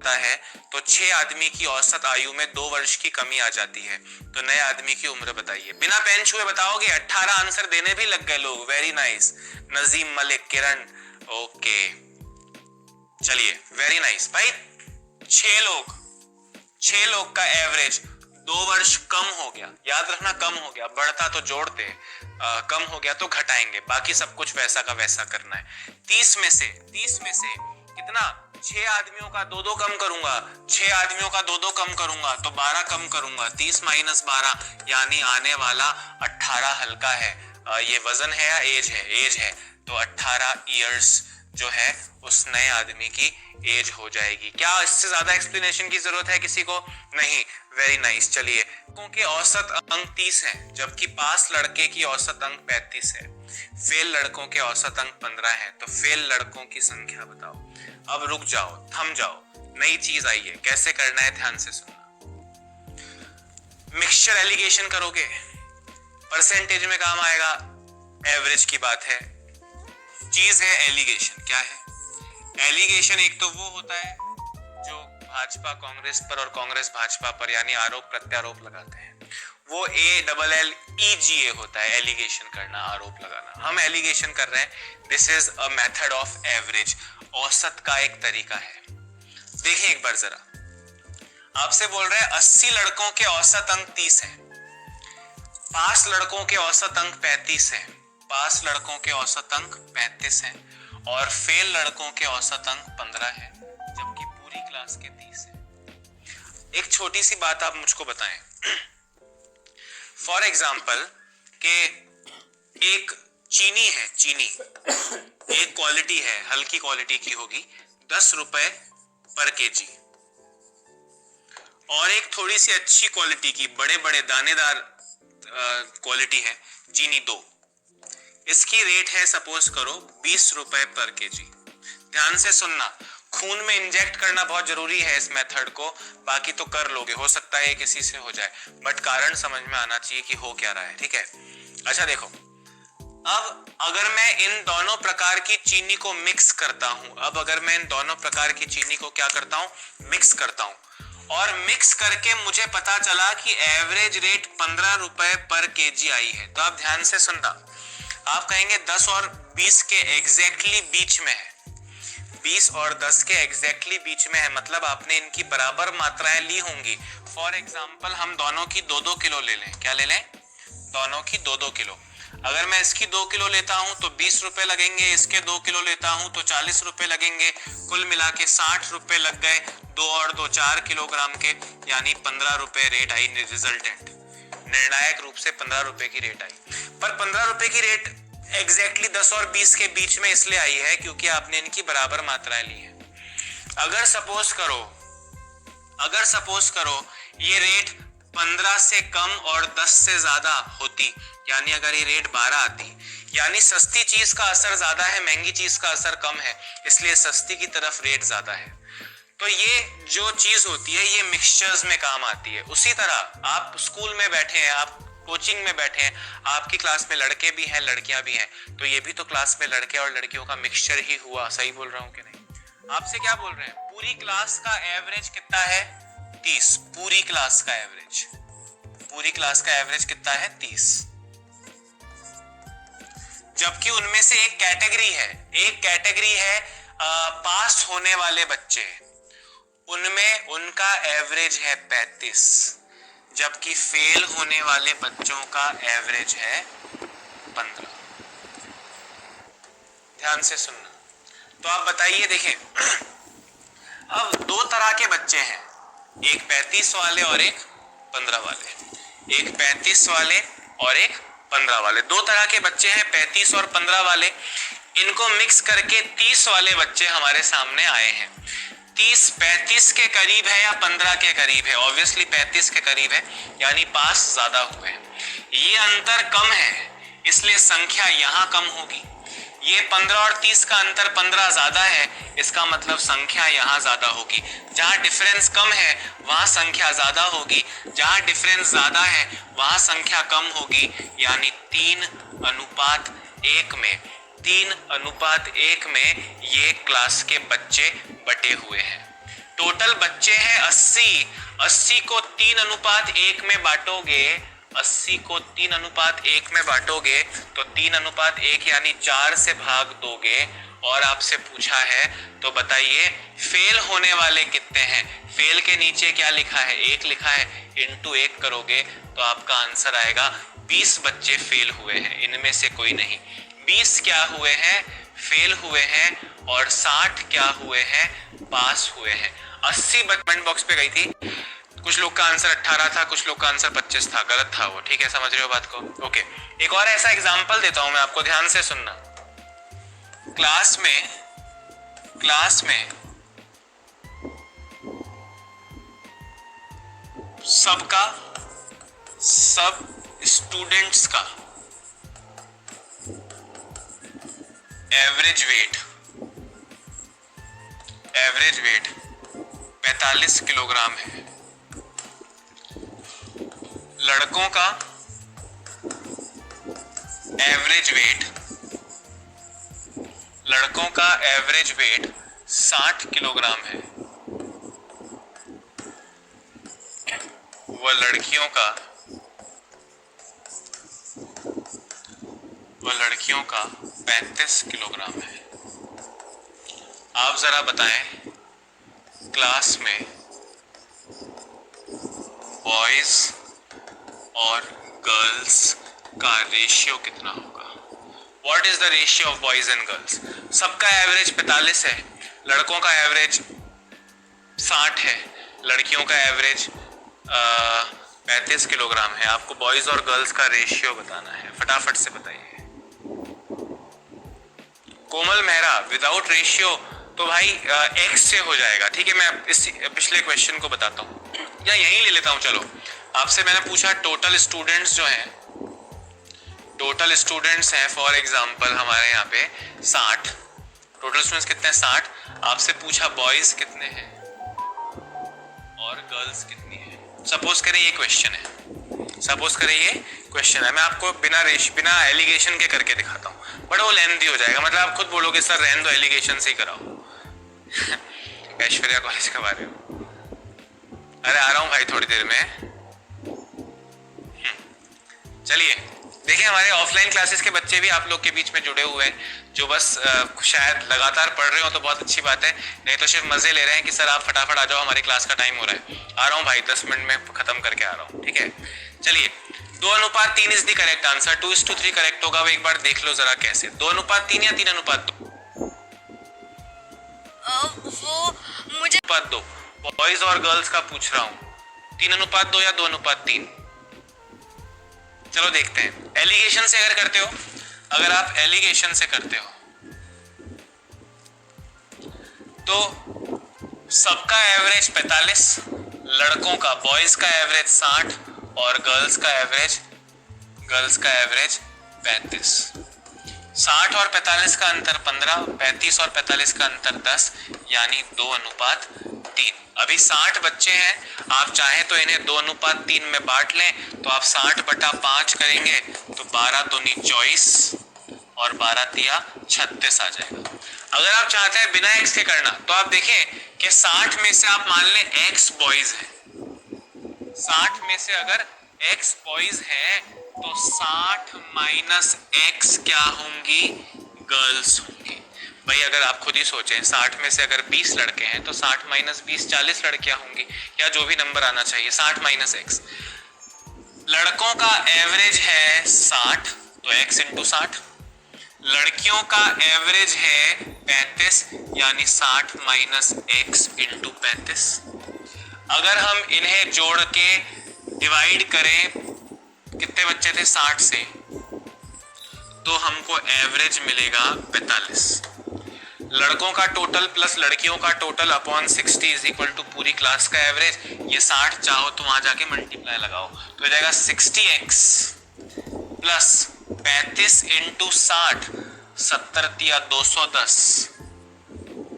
होता है तो 6 आदमी की औसत आयु में 2 वर्ष की कमी आ जाती है। तो नए आदमी की उम्र बताइए। बिना पेन छुए बताओगे? 18 आंसर देने भी लग गए लोग। Very nice. Nazim Malik, Kiran, okay, चलिए वेरी नाइस भाई। 6 लोग का एवरेज 2 वर्ष कम हो गया। याद रखना, कम हो गया, बढ़ता तो जोड़ते, कम हो गया तो घटाएंगे, बाकी सब कुछ वैसा का वैसा करना है। 30 में से कितना? 6 आदमियों का 2-2 कम करूंगा, 6 आदमियों का 2-2 कम करूंगा तो 12 कम करूंगा। 30 माइनस 12 यानी आने वाला 18 हल्का है। ये वजन है या एज है? एज है। तो 18 इयर्स जो है उस नए आदमी की एज हो जाएगी। क्या इससे ज्यादा एक्सप्लेनेशन की जरूरत है किसी को? नहीं। Very nice. चलिए, लड़कों के औसत अंक 30 हैं, जबकि पास लड़के की औसत अंक 35 है। फेल लड़कों के औसत अंक 15 है। तो फेल लड़कों की संख्या बताओ। अब रुक जाओ, थम जाओ, नई चीज आई है। कैसे करना है ध्यान से सुनना। मिक्सचर एलिगेशन करोगे, परसेंटेज में काम आएगा, एवरेज की बात है। चीज है एलिगेशन। क्या है एलिगेशन? एक तो वो होता है जो भाजपा कांग्रेस पर और कांग्रेस भाजपा पर यानी आरोप प्रत्यारोप लगाते हैं, वो ALLEGA होता है। एलिगेशन करना, आरोप लगाना। हम एलिगेशन कर रहे हैं। This is a method of average. औसत का एक तरीका है। देखिए एक बार जरा, आपसे बोल रहे हैं 80 लड़कों के औसत अंक 30 है, पास लड़कों के औसत अंक 35 है, पास लड़कों के औसत अंक 35 है और फेल लड़कों के औसत अंक 15 है, जबकि पूरी क्लास के 30 है। एक छोटी सी बात आप मुझको बताएं। फॉर एग्जाम्पल के एक चीनी है, चीनी एक क्वालिटी है, हल्की क्वालिटी की होगी, 10 रुपए पर केजी, और एक थोड़ी सी अच्छी क्वालिटी की बड़े बड़े दानेदार क्वालिटी है, चीनी 2। इसकी रेट है सपोज करो 20 रुपए पर केजी। ध्यान से सुनना, खून में इंजेक्ट करना बहुत जरूरी है इस मेथड को, बाकी तो कर लोगे, हो सकता है किसी से हो जाए, बट कारण समझ में आना चाहिए कि हो क्या रहा है। ठीक है, अच्छा देखो, अब अगर मैं इन दोनों प्रकार की चीनी को मिक्स करता हूं, अब अगर मैं इन दोनों प्रकार की चीनी को क्या करता हूं? मिक्स करता हूं, और मिक्स करके मुझे पता चला कि एवरेज रेट 15 रुपए पर केजी आई है। तो आप ध्यान से सुनना, आप कहेंगे 10 और 20 के एग्जैक्टली बीच में है, 20 और 10 के एग्जैक्टली बीच में है, मतलब आपने इनकी बराबर मात्राएं ली होंगी। फॉर एग्जाम्पल हम दोनों की 2-2 किलो ले लें। क्या ले लें? दोनों की 2-2 किलो। अगर मैं इसकी 2 किलो लेता हूं तो 20 रुपए लगेंगे, इसके 2 किलो लेता हूं तो 40 रुपए लगेंगे, कुल मिला के 60 रुपए लग गए। 2 और 2 4 किलोग्राम के, यानी 15 रुपए रेट आई। रिजल्टेंट निर्णायक रूप से 15 रुपए की रेट आई। पर 15 रुपए की रेट एग्जैक्टली 10 और 20 के बीच में इसलिए आई है क्योंकि आपने इनकी बराबर मात्राएं ली है। अगर सपोज करो ये रेट 15 से कम और 10 से ज्यादा होती, यानी अगर ये रेट 12 आती, यानी सस्ती चीज का असर ज्यादा है, महंगी चीज का असर कम है, इसलिए सस्ती की तरफ रेट ज्यादा है। तो ये जो चीज होती है ये मिक्सचर्स में काम आती है। उसी तरह आप स्कूल में बैठे हैं, आप कोचिंग में बैठे हैं, आपकी क्लास में लड़के भी हैं लड़कियां भी हैं, तो ये भी तो क्लास में लड़के और लड़कियों का मिक्सचर ही हुआ। सही बोल रहा हूं कि नहीं? आपसे क्या बोल रहे हैं? पूरी क्लास का एवरेज कितना है? 30। पूरी क्लास का एवरेज कितना है? 30। जबकि उनमें से एक कैटेगरी है पास होने वाले बच्चे, उनमें उनका एवरेज है 35, जबकि फेल होने वाले बच्चों का एवरेज है 15। ध्यान से सुनना। तो आप बताइए, देखें अब 2 तरह के बच्चे हैं, एक 35 वाले और एक 15 वाले, एक 35 वाले और एक 15 वाले। 2 तरह के बच्चे हैं, 35 और 15 वाले। इनको मिक्स करके 30 वाले बच्चे हमारे सामने आए हैं। 30 35 के करीब है या 15 के करीब है? ऑब्वियसली 35 के करीब है, यानी पास ज्यादा हुए हैं। ये अंतर कम है, इसलिए संख्या यहां कम होगी। ये 15 और 30 का अंतर 15 ज्यादा है, इसका मतलब संख्या यहां ज्यादा होगी। जहां डिफरेंस कम है वहां संख्या ज्यादा होगी, जहां डिफरेंस ज्यादा है वहां संख्या कम होगी, यानी 3:1 में 3:1 में ये क्लास के बच्चे बटे हुए हैं। टोटल बच्चे हैं 80। 80 को 3:1 में बांटोगे, 80 को 3:1 में बांटोगे तो 3:1 यानी 4 से भाग दोगे। और आपसे पूछा है तो बताइए फेल होने वाले कितने हैं। फेल के नीचे क्या लिखा है, 1 लिखा है, इंटू 1 करोगे तो आपका आंसर आएगा 20 बच्चे फेल हुए हैं, इनमें से कोई नहीं। 20 क्या हुए हैं, फेल हुए हैं, और 60 क्या हुए हैं, पास हुए हैं। 80 कमेंट बॉक्स पे गई थी, कुछ लोग का आंसर 18 था, कुछ लोग का आंसर 25 था, गलत था वो, ठीक है, समझ रहे हो बात को। ओके, एक और ऐसा एग्जांपल देता हूं मैं आपको, ध्यान से सुनना। क्लास में सबका, सब स्टूडेंट्स का एवरेज वेट 45 किलोग्राम है। लड़कों का एवरेज वेट 60 किलोग्राम है। वह लड़कियों का 35 किलोग्राम है। आप जरा बताएं क्लास में बॉयज और गर्ल्स का रेशियो कितना होगा। What is the ratio of boys and girls. सबका एवरेज 45 है, लड़कों का एवरेज 60 है, लड़कियों का एवरेज 35 किलोग्राम है। आपको बॉयज और गर्ल्स का रेशियो बताना है, फटाफट से बताइए। कोमल मेहरा, विदाउट रेशियो तो भाई x से हो जाएगा, ठीक है। मैं इस पिछले क्वेश्चन को बताता हूँ या यहीं ले लेता हूँ। चलो, आपसे मैंने पूछा टोटल स्टूडेंट्स जो हैं, टोटल स्टूडेंट्स हैं फॉर एग्जांपल हमारे यहाँ पे 60, टोटल स्टूडेंट्स कितने हैं 60। आपसे पूछा बॉयज कितने हैं और गर्ल्स कितनी है। सपोज करें ये क्वेश्चन है, मैं आपको बिना एलिगेशन के करके दिखाता हूँ, बट वो लेंथी हो जाएगा, मतलब आप खुद बोलोगे सर रहने दो, एलिगेशन से ही कराओ। ऐश्वर्या कॉलेज कब आ रहे हो। अरे आ रहा हूँ भाई थोड़ी देर में। चलिए देखिए, हमारे ऑफलाइन क्लासेस के बच्चे भी आप लोग के बीच में जुड़े हुए हैं, जो बस शायद लगातार पढ़ रहे हो तो बहुत अच्छी बात है, नहीं तो सिर्फ मजे ले रहे हैं कि सर आप फटाफट आ जाओ, हमारी क्लास का टाइम हो रहा है। आ रहा हूँ भाई, 10 मिनट में खत्म करके आ रहा हूँ, ठीक है। चलिए, 2:3 is the correct answer. 2:3 correct होगा, वो एक बार देख लो जरा कैसे। 2:3 या 3:2? वो मुझे 2 बॉयज और गर्ल्स का पूछ रहा हूँ, 3:2 या 2:3? चलो देखते हैं। एलिगेशन से अगर करते हो, अगर आप एलिगेशन से करते हो तो सबका एवरेज 45, लड़कों का बॉयज का एवरेज 60 और गर्ल्स का एवरेज 35। 60 और 45 का अंतर 15, 35 और 45 का अंतर 10, यानी 2:3। अभी 60 बच्चे हैं, आप चाहे तो इन्हें 2:3 में बांट लें, तो आप 60/5 करेंगे तो 12 दूनी 24 और 12 तिया 36 आ जाएगा। अगर आप चाहते हैं बिना x के करना, तो आप देखें कि 60 में से आप मान लें x बॉयज है, 60 में से अगर x बॉयज है तो 60 माइनस x क्या होंगी, गर्ल्स होंगी। भाई अगर आप खुद ही सोचें, 60 में से अगर 20 लड़के हैं तो 60 माइनस 20 40 लड़कियां होंगी, या जो भी नंबर आना चाहिए, 60 माइनस x। लड़कों का एवरेज है 60 तो x इंटू 60, लड़कियों का एवरेज है 35 यानी 60 माइनस x इंटू 35। अगर हम इन्हें जोड़ के डिवाइड करें, कितने बच्चे थे 60 से, तो हमको एवरेज मिलेगा 45। लड़कों का टोटल प्लस लड़कियों का total upon 60 is equal to पूरी क्लास का एवरेज। ये 60 चाहो तो वहां जाके मल्टीप्लाई लगाओ तो हो जाएगा 60x प्लस 35 इंटू 60, 70 तिया 210,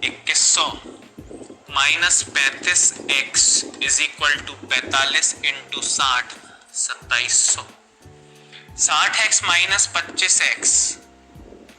2100 minus 35x is equal to 45 into 60, 2700। 60x minus 25x,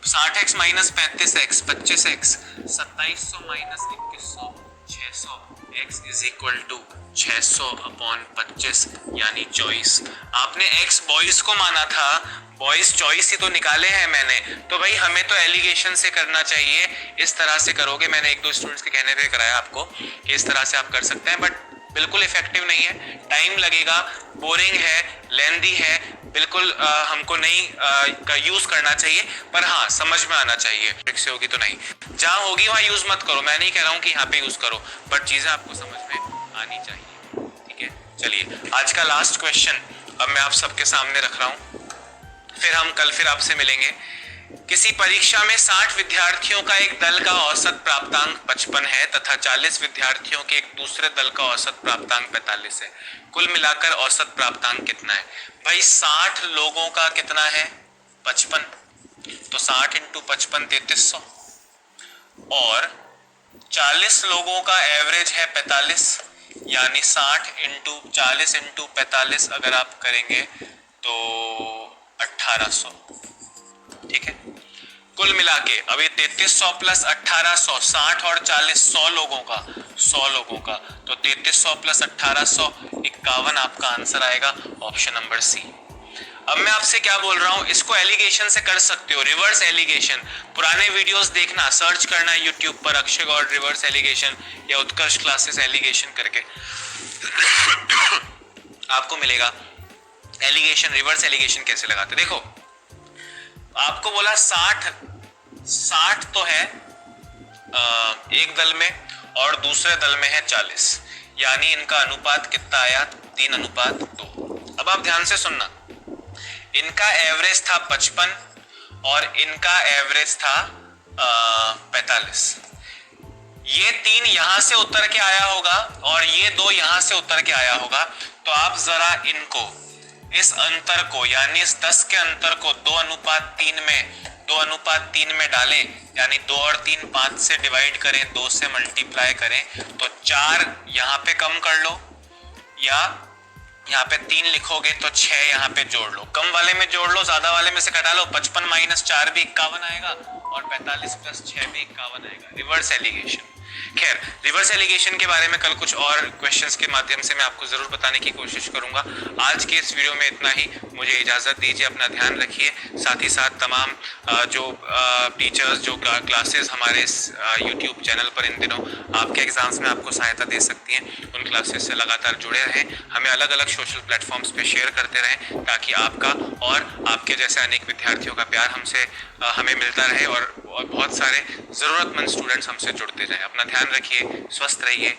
60x minus 35x, 25x, 2700 minus 2100, 600 x is equal to 600/25 यानी 24। आपने x बॉयज को माना था, बॉयज चॉइस ही तो निकाले हैं मैंने, तो भाई हमें तो एलिगेशन से करना चाहिए। इस तरह से करोगे, मैंने एक दो स्टूडेंट्स के कहने पे कराया आपको कि इस तरह से आप कर सकते हैं, बट बिल्कुल इफेक्टिव नहीं है, टाइम लगेगा, बोरिंग है, लेंदी है, बिल्कुल हमको नहीं का यूज करना चाहिए, पर हाँ समझ में आना चाहिए। ट्रिक से होगी तो नहीं, जहां होगी वहां यूज मत करो, मैं नहीं कह रहा हूं कि यहाँ पे यूज करो, बट चीजें आपको समझ में आनी चाहिए। ठीक है, चलिए आज का लास्ट क्वेश्चन अब मैं आप सबके सामने रख रहा हूं, फिर हम कल फिर आपसे मिलेंगे। किसी परीक्षा में 60 विद्यार्थियों का एक दल का औसत प्राप्तांक 55 है तथा 40 विद्यार्थियों के एक दूसरे दल का औसत प्राप्तांक 45 है। कुल मिलाकर औसत प्राप्तांक कितना है? भाई 60 लोगों का कितना है? 55, तो 60 इंटू 55 3300, और 40 लोगों का एवरेज है 45, यानी 60 इंटू 40 इंटू 45 अगर आप करेंगे तो 1800। ठीक है, कुल मिला के अभी 3300 प्लस 1800, 60 और 40, 100 लोगों का, 100 लोगों का, तो 3300 प्लस 1800 51 आपका आंसर आएगा, ऑप्शन नंबर सी। अब मैं आपसे क्या बोल रहा हूं, इसको एलिगेशन से कर सकते हो, रिवर्स एलिगेशन। पुराने वीडियोस देखना, सर्च करना यूट्यूब पर अक्षय गौड़ रिवर्स एलिगेशन या उत्कर्ष क्लासेस एलिगेशन करके आपको मिलेगा एलिगेशन, रिवर्स एलिगेशन कैसे लगाते। देखो आपको बोला 60 तो है एक दल में और दूसरे दल में है 40, यानी इनका अनुपात कितना आया? 3:2। अब आप ध्यान से सुनना, इनका एवरेज था 55 और इनका एवरेज था 45। ये 3 यहां से उतर के आया होगा और ये 2 यहां से उतर के आया होगा, तो आप जरा इनको, इस अंतर को, यानी इस 10 के अंतर को 2:3 में डालें, यानी 2 और 3 5 से डिवाइड करें, 2 से मल्टीप्लाई करें, तो 4 यहां पे कम कर लो, या यहाँ पे 3 लिखोगे तो 6 यहाँ पे जोड़ लो, कम वाले में जोड़ लो, ज्यादा वाले में से घटा लो, 55 माइनस 4 भी 51 आएगा और 45 प्लस 6 भी 51 आएगा। Reverse alligation. खैर, रिवर्स एलिगेशन के बारे में कल कुछ और क्वेश्चंस के माध्यम से मैं आपको जरूर बताने की कोशिश करूंगा। आज के इस वीडियो में इतना ही, मुझे इजाजत दीजिए, अपना ध्यान रखिए। साथ ही साथ तमाम जो टीचर्स जो क्लासेस हमारे इस यूट्यूब चैनल पर इन दिनों आपके एग्जाम्स में आपको सहायता दे सकती हैं, उन क्लासेस से लगातार जुड़े रहें, हमें अलग अलग सोशल प्लेटफॉर्म्स पे शेयर करते रहें, ताकि आपका और आपके जैसे अनेक विद्यार्थियों का प्यार हमसे हमें मिलता रहे और बहुत सारे ज़रूरतमंद स्टूडेंट्स हमसे जुड़ते जाएं। अपना ध्यान रखिए, स्वस्थ रहिए।